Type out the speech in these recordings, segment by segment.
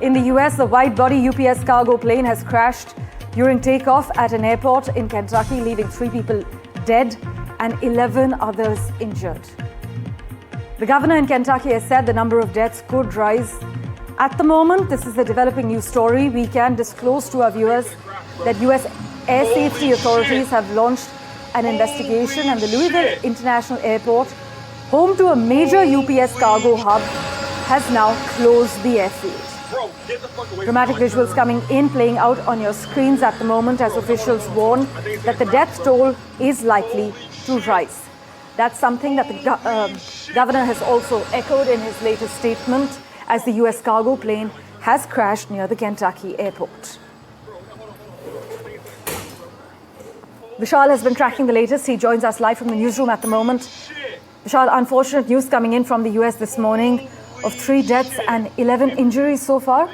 In the US, the wide-body UPS cargo plane has crashed during takeoff at an airport in Kentucky, leaving 3 people dead and 11 others injured. The governor in Kentucky has said the number of deaths could rise. At the moment, this is a developing news story. We can disclose to our viewers that US air safety authorities have launched an investigation, and the Louisville International Airport, home to a major UPS cargo hub, has now closed the airfield. Dramatic visuals coming in, playing out on your screens at the moment as officials warn that the death toll is likely to rise. That's something that the governor has also echoed in his latest statement as the US cargo plane has crashed near the Kentucky airport. Vishal has been tracking the latest. He joins us live from the newsroom at the moment. Vishal, unfortunate news coming in from the US this morning of 3 deaths and 11 injuries so far.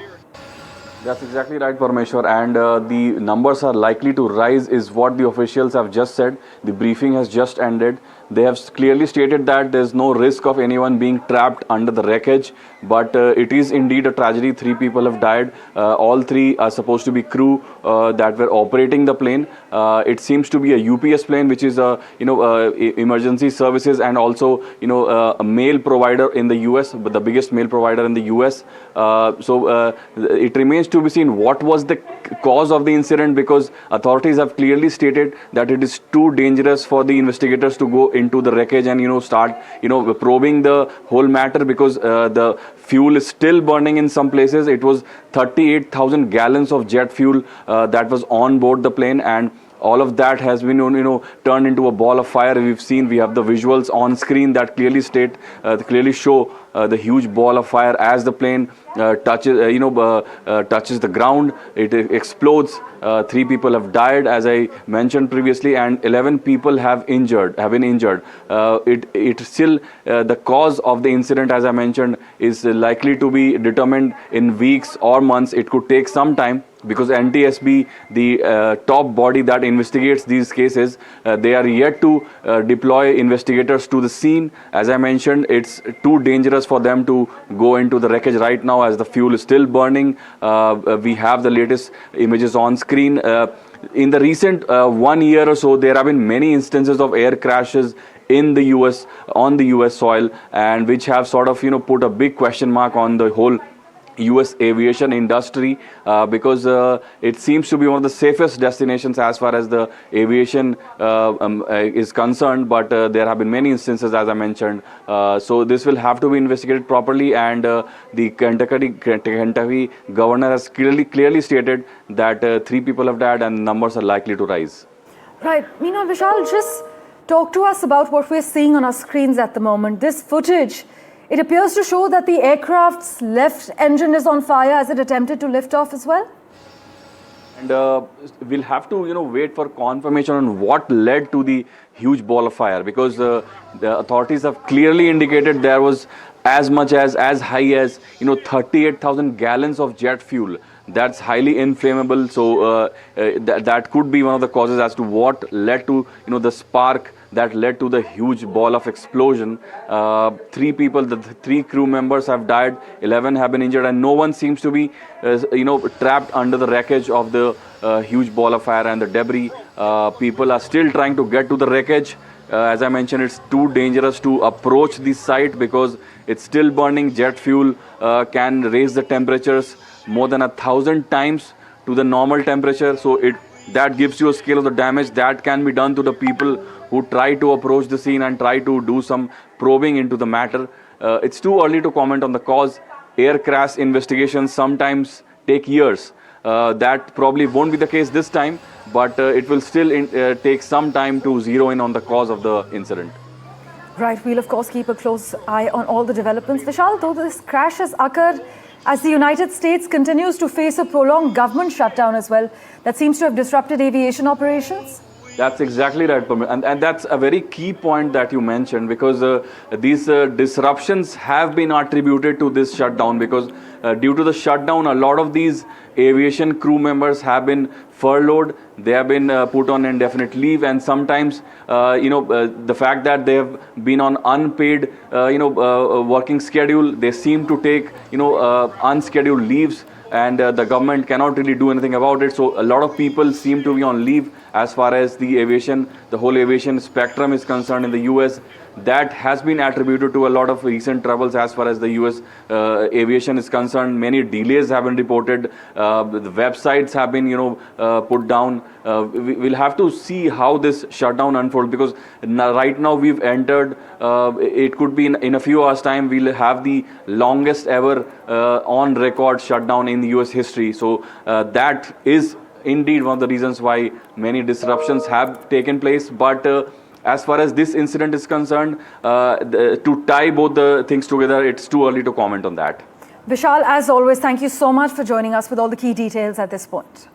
That's exactly right, Parmeshwar, and the numbers are likely to rise is what the officials have just said. The briefing has just ended. They have clearly stated that there's no risk of anyone being trapped under the wreckage, but it is indeed a tragedy. 3 people have died. All 3 are supposed to be crew that were operating the plane. It seems to be a UPS plane, which is a emergency services and also a mail provider in the US, but the biggest mail provider in the US. So it remains to be seen what was the cause of the incident, because authorities have clearly stated that it is too dangerous for the investigators to go into the wreckage and start probing the whole matter, because the fuel is still burning in some places. It was 38,000 gallons of jet fuel that was on board the plane, and all of that has been turned into a ball of fire. We have the visuals on screen that clearly show the huge ball of fire as the plane touches the ground. It explodes. 3 people have died, as I mentioned previously, and 11 people have been injured. It still the cause of the incident, as I mentioned, is likely to be determined in weeks or months. It could take some time, because NTSB, the top body that investigates these cases, they are yet to deploy investigators to the scene. As I mentioned, it's too dangerous for them to go into the wreckage right now, as the fuel is still burning. We have the latest images on screen. In the recent 1 year or so, there have been many instances of air crashes in the US, on the US soil, and which have sort of put a big question mark on the whole US aviation industry, because it seems to be one of the safest destinations as far as the aviation is concerned, but there have been many instances, as I mentioned. So this will have to be investigated properly, and the Kentucky governor has clearly stated that 3 people have died and numbers are likely to rise. Right. Meanwhile, Vishal, just talk to us about what we're seeing on our screens at the moment. This footage, it appears to show that the aircraft's left engine is on fire as it attempted to lift off as well. And we'll have to wait for confirmation on what led to the huge ball of fire, because the authorities have clearly indicated there was as high as 38,000 gallons of jet fuel. That's highly inflammable, so that could be one of the causes as to what led to the spark that led to the huge ball of explosion. 3 people, the 3 crew members have died, 11 have been injured, and no one seems to be trapped under the wreckage of the huge ball of fire and the debris. People are still trying to get to the wreckage. As I mentioned, it's too dangerous to approach the site because it's still burning. Jet fuel can raise the temperatures more than 1,000 times to the normal temperature. So that gives you a scale of the damage that can be done to the people who try to approach the scene and try to do some probing into the matter. It's too early to comment on the cause. Air crash investigations sometimes take years. That probably won't be the case this time, but it will still take some time to zero in on the cause of the incident. Right, we'll of course keep a close eye on all the developments. Vishal, though this crash has occurred as the United States continues to face a prolonged government shutdown as well, that seems to have disrupted aviation operations. That's exactly right, and that's a very key point that you mentioned, because these disruptions have been attributed to this shutdown, because due to the shutdown, a lot of these aviation crew members have been furloughed. They have been put on indefinite leave, and sometimes, the fact that they have been on unpaid, working schedule, they seem to take, unscheduled leaves, and the government cannot really do anything about it. So a lot of people seem to be on leave as far as the whole aviation spectrum is concerned in the US. That has been attributed to a lot of recent troubles as far as the US aviation is concerned. Many delays have been reported. The websites have been, put down. We'll have to see how this shutdown unfolds, because right now we've entered, it could be in a few hours time, we'll have the longest ever on record shutdown in the US history. So that is indeed one of the reasons why many disruptions have taken place. But as far as this incident is concerned, to tie both the things together, it's too early to comment on that. Vishal, as always, thank you so much for joining us with all the key details at this point.